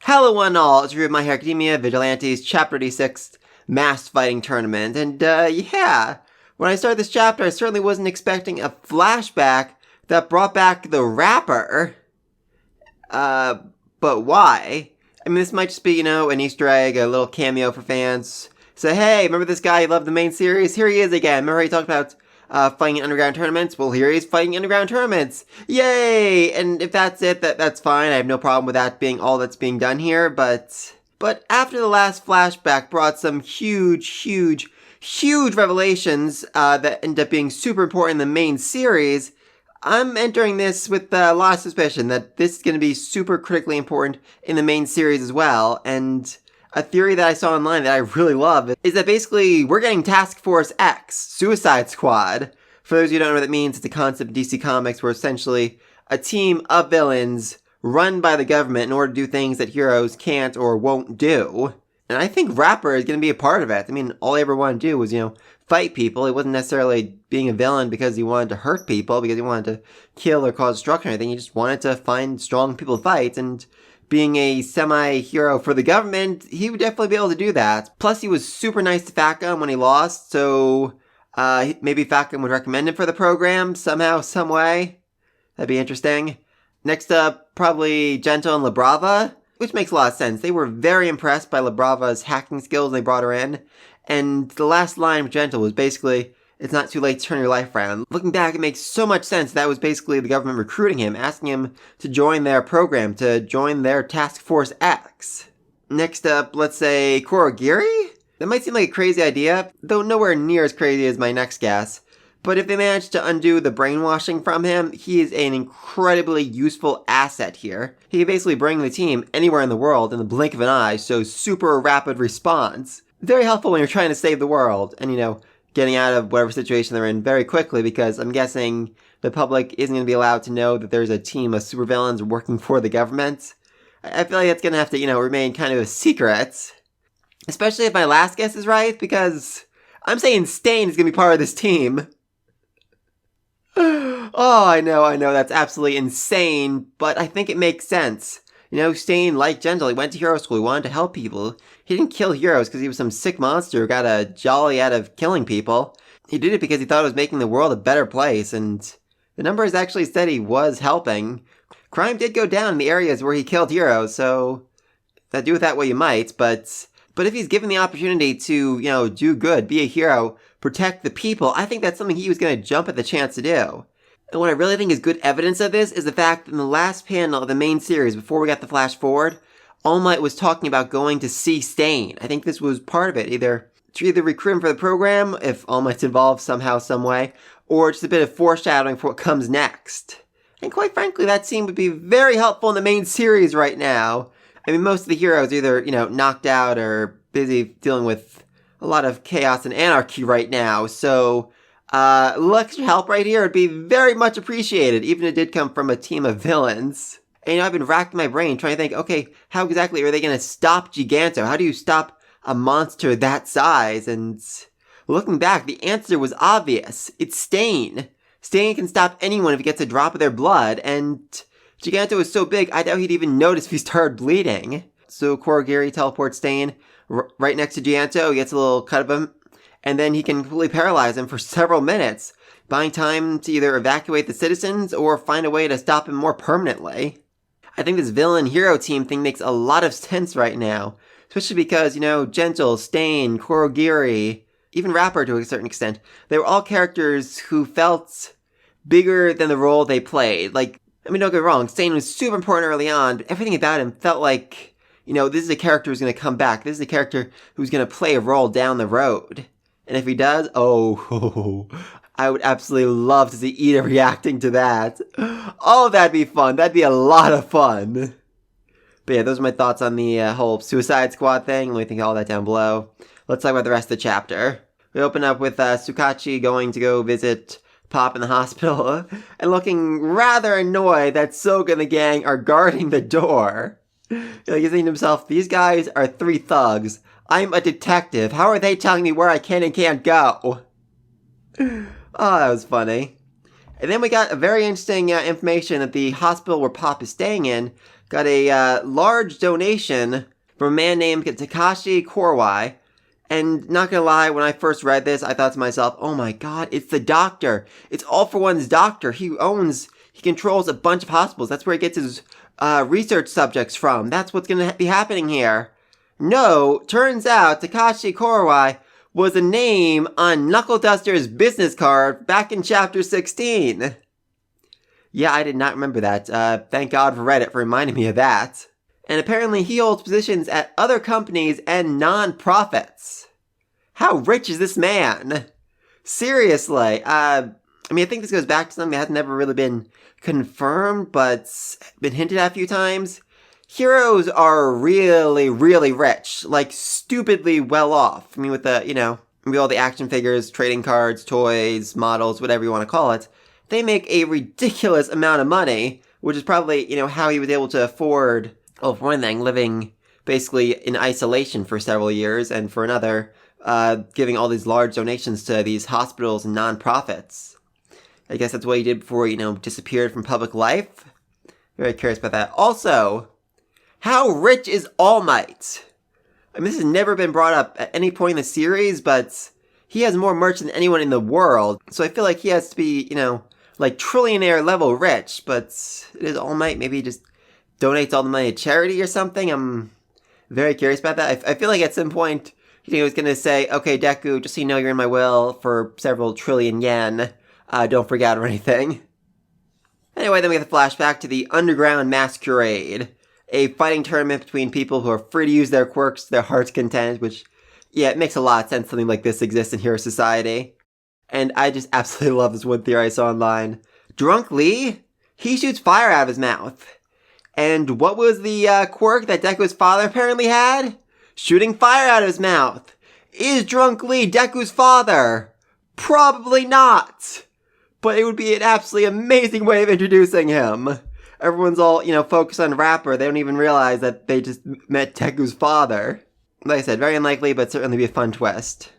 Hello one all, it's review of My Hero Academia, Vigilantes, Chapter 36, Mass Fighting Tournament, and yeah, when I started this chapter I certainly wasn't expecting a flashback that brought back the rapper. But why? I mean, this might just be, you know, an Easter egg, a little cameo for fans. Say, hey, remember this guy who loved the main series? Here he is again. Remember he talked about fighting in underground tournaments? Well, here he is fighting underground tournaments. Yay! And if that's it, that's fine. I have no problem with that being all that's being done here, but after the last flashback brought some huge revelations that end up being super important in the main series, I'm entering this with a lot of suspicion that this is going to be super critically important in the main series as well, and a theory that I saw online that I really love is that basically we're getting Task Force X, Suicide Squad. For those of you who don't know what that means, it's a concept in DC Comics where essentially a team of villains run by the government in order to do things that heroes can't or won't do. And I think Rapper is going to be a part of it. I mean, all he ever wanted to do was, you know, fight people. He wasn't necessarily being a villain because he wanted to hurt people, because he wanted to kill or cause destruction or anything. He just wanted to find strong people to fight, and being a semi-hero for the government, he would definitely be able to do that. Plus, he was super nice to Facom when he lost, so maybe Facom would recommend him for the program somehow, some way. That'd be interesting. Next up, probably Gentle and Labrava, which makes a lot of sense. They were very impressed by Labrava's hacking skills and they brought her in. And the last line of Gentle was basically, it's not too late to turn your life around. Looking back, it makes so much sense. That was basically the government recruiting him, asking him to join their program, to join their Task Force X. Next up, let's say Kurogiri? That might seem like a crazy idea, though nowhere near as crazy as my next guess. But if they manage to undo the brainwashing from him, he is an incredibly useful asset here. He can basically bring the team anywhere in the world in the blink of an eye, so super rapid response. Very helpful when you're trying to save the world, and you know, getting out of whatever situation they're in very quickly, because I'm guessing the public isn't going to be allowed to know that there's a team of supervillains working for the government. I feel like that's going to have to, you know, remain kind of a secret. Especially if my last guess is right, because I'm saying Stain is going to be part of this team. Oh, I know, that's absolutely insane, but I think it makes sense. You know, Stain, like Gentle, he went to hero school, he wanted to help people. He didn't kill heroes because he was some sick monster who got a jolly out of killing people. He did it because he thought it was making the world a better place, and the numbers actually said he was helping. Crime did go down in the areas where he killed heroes, so do with that what you might, but if he's given the opportunity to, you know, do good, be a hero, protect the people, I think that's something he was going to jump at the chance to do. And what I really think is good evidence of this is the fact that in the last panel of the main series, before we got the flash forward, All Might was talking about going to see Stain. I think this was part of it, to recruit him for the program, if All Might's involved somehow, some way, or just a bit of foreshadowing for what comes next. And quite frankly, that scene would be very helpful in the main series right now. I mean, most of the heroes are either, you know, knocked out or busy dealing with a lot of chaos and anarchy right now, so a little extra help right here would be very much appreciated, even if it did come from a team of villains. And you know, I've been racking my brain trying to think, okay, how exactly are they going to stop Giganto? How do you stop a monster that size? And looking back, the answer was obvious. It's Stain. Stain can stop anyone if he gets a drop of their blood, and Giganto is so big, I doubt he'd even notice if he started bleeding. So Kurogiri teleports Stain right next to Giganto, he gets a little cut of him, and then he can completely paralyze him for several minutes, buying time to either evacuate the citizens or find a way to stop him more permanently. I think this villain-hero team thing makes a lot of sense right now, especially because, you know, Gentle, Stain, Kurogiri, even Rapper to a certain extent, they were all characters who felt bigger than the role they played. Like, I mean, don't get me wrong, Stain was super important early on, but everything about him felt like, you know, this is a character who's going to come back. This is a character who's going to play a role down the road. And if he does, oh, I would absolutely love to see Ida reacting to that. Oh, that'd be fun. That'd be a lot of fun. But yeah, those are my thoughts on the whole Suicide Squad thing. Let me think of all that down below. Let's talk about the rest of the chapter. We open up with Tsukachi going to go visit Pop in the hospital and looking rather annoyed that Soga and the gang are guarding the door. He's thinking to himself, these guys are 3 thugs. I'm a detective. How are they telling me where I can and can't go? Oh, that was funny. And then we got a very interesting information that the hospital where Pop is staying in got a large donation from a man named Takashi Korwai. And not gonna lie, when I first read this, I thought to myself, oh my god, it's the doctor. It's All for One's doctor. He controls a bunch of hospitals. That's where he gets his research subjects from. That's what's gonna be happening here. No, turns out Takashi Korwai was a name on Knuckleduster's business card back in chapter 16. Yeah, I did not remember that. Thank God for Reddit for reminding me of that. And apparently he holds positions at other companies and non-profits. How rich is this man? Seriously. I think this goes back to something that has never really been confirmed, but been hinted at a few times. Heroes are really, really rich. Like, stupidly well off. I mean, with the, with all the action figures, trading cards, toys, models, whatever you want to call it, they make a ridiculous amount of money, which is probably, how he was able to afford, for one thing, living basically in isolation for several years, and for another, giving all these large donations to these hospitals and non-profits. I guess that's what he did before he, disappeared from public life. Very curious about that. Also, how rich is All Might? I mean, this has never been brought up at any point in the series, but he has more merch than anyone in the world, so I feel like he has to be, like trillionaire level rich, but it is All Might. Maybe he just donates all the money to charity or something. I'm very curious about that. I feel like at some point he was going to say, okay, Deku, just so you know you're in my will for several trillion yen. Don't freak out or anything. Anyway, then we have the flashback to the Underground Masquerade, a fighting tournament between people who are free to use their quirks to their heart's content, which, yeah, it makes a lot of sense something like this exists in Hero Society. And I just absolutely love this one theory I saw online. Drunk Lee, he shoots fire out of his mouth. And what was the quirk that Deku's father apparently had? Shooting fire out of his mouth. Is Drunk Lee Deku's father? Probably not. But it would be an absolutely amazing way of introducing him. Everyone's all, focused on Rapper. They don't even realize that they just met Deku's father. Like I said, very unlikely, but certainly be a fun twist.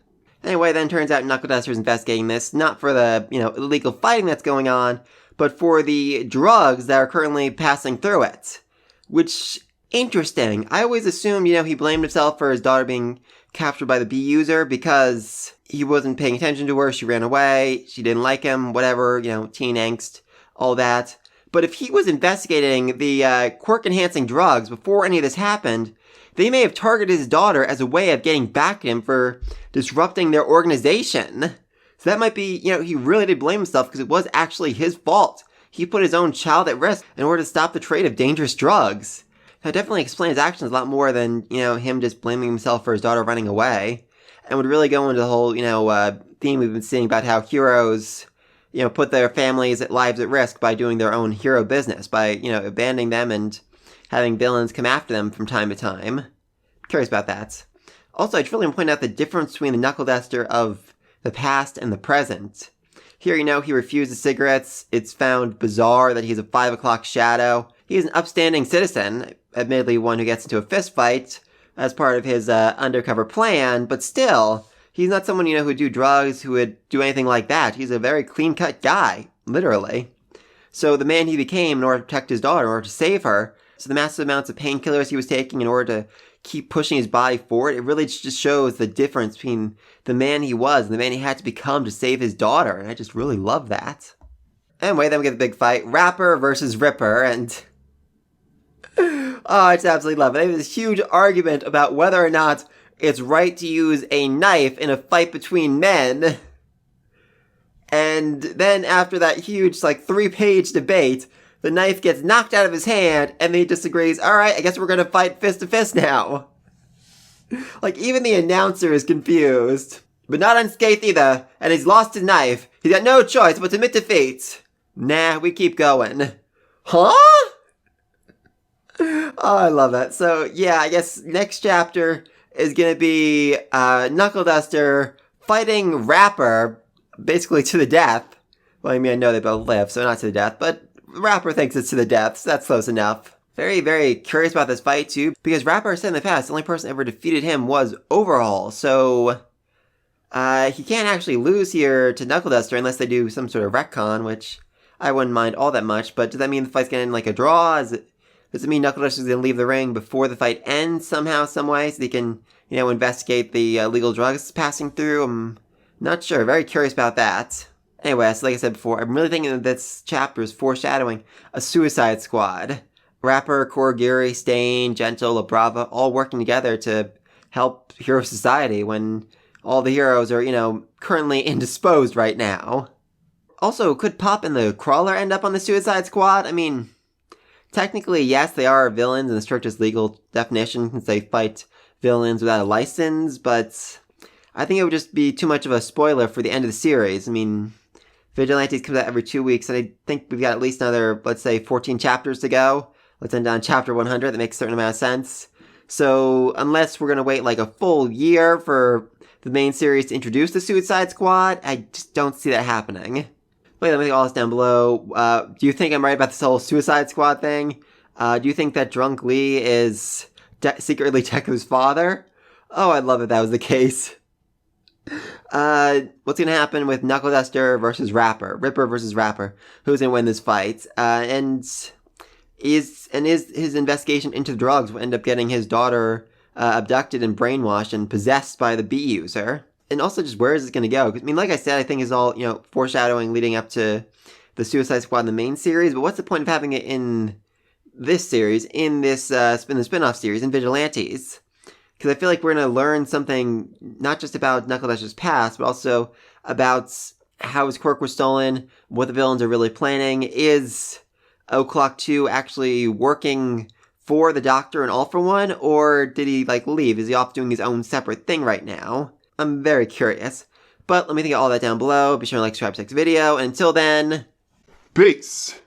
Anyway, then turns out Knuckleduster's investigating this, not for the, illegal fighting that's going on, but for the drugs that are currently passing through it. Which, interesting. I always assumed, he blamed himself for his daughter being captured by the bee user because he wasn't paying attention to her, she ran away, she didn't like him, whatever, teen angst, all that. But if he was investigating the quirk-enhancing drugs before any of this happened, they may have targeted his daughter as a way of getting back at him for disrupting their organization. So that might be, he really did blame himself because it was actually his fault. He put his own child at risk in order to stop the trade of dangerous drugs. That definitely explains his actions a lot more than, him just blaming himself for his daughter running away. And would really go into the whole, theme we've been seeing about how heroes, put their families' lives at risk by doing their own hero business, by, abandoning them and having villains come after them from time to time. Curious about that. Also, I just really want to point out the difference between the Knuckleduster of the past and the present. Here, he refuses cigarettes. It's found bizarre that he's a 5 o'clock shadow. He's an upstanding citizen, admittedly one who gets into a fist fight as part of his undercover plan, but still, he's not someone, who would do drugs, who would do anything like that. He's a very clean-cut guy, literally. So the man he became in order to protect his daughter, in order to save her, so the massive amounts of painkillers he was taking in order to keep pushing his body forward, it really just shows the difference between the man he was and the man he had to become to save his daughter, and I just really love that. Anyway, then we get the big fight, Rapper versus Ripper, and oh, I just absolutely love it. They have this huge argument about whether or not it's right to use a knife in a fight between men. And then after that huge, 3-page debate, the knife gets knocked out of his hand, and he disagrees, alright, I guess we're gonna fight fist to fist now. Even the announcer is confused. But not unscathed either, and he's lost his knife. He's got no choice but to admit defeat. Nah, we keep going. Huh? Oh, I love that. So, yeah, I guess next chapter is gonna be, Knuckleduster fighting Rapper, basically to the death. Well, I know they both live, so not to the death, but Rapper thinks it's to the death, so that's close enough. Very, very curious about this fight, too, because Rapper said in the past the only person ever defeated him was Overhaul, so he can't actually lose here to Knuckleduster unless they do some sort of retcon, which I wouldn't mind all that much, but does that mean the fight's gonna end like a draw? Does it mean Knuckleduster's gonna leave the ring before the fight ends somehow, some way, so they can, investigate the illegal drugs passing through? I'm not sure. Very curious about that. Anyway, so like I said before, I'm really thinking that this chapter is foreshadowing a Suicide Squad. Rapper, Korogiri, Stain, Gentle, Labrava, all working together to help Hero Society when all the heroes are, currently indisposed right now. Also, could Pop and the Crawler end up on the Suicide Squad? I mean, technically, yes, they are villains in the strictest legal definition since they fight villains without a license, but I think it would just be too much of a spoiler for the end of the series. I mean, Vigilantes comes out every 2 weeks, and I think we've got at least another, let's say, 14 chapters to go. Let's end on chapter 100. That makes a certain amount of sense. So, unless we're going to wait like a full year for the main series to introduce the Suicide Squad, I just don't see that happening. Wait, let me take all this down below. Do you think I'm right about this whole Suicide Squad thing? Do you think that Drunk Lee is secretly Deku's father? Oh, I'd love if that was the case. What's gonna happen with Knuckleduster versus Ripper versus Rapper? Who's gonna win this fight? And is his investigation into drugs will end up getting his daughter abducted and brainwashed and possessed by the bee user? And also, just where is this going to go? I mean, like I said, I think it's all, foreshadowing leading up to the Suicide Squad in the main series, but what's the point of having it in this series, in the spin-off series, in Vigilantes? Because I feel like we're going to learn something, not just about Knuckleduster's past, but also about how his quirk was stolen, what the villains are really planning. Is O'Clock 2 actually working for the Doctor and All for One, or did he, leave? Is he off doing his own separate thing right now? I'm very curious. But let me think of all that down below. Be sure to like, subscribe to this video. And until then, peace!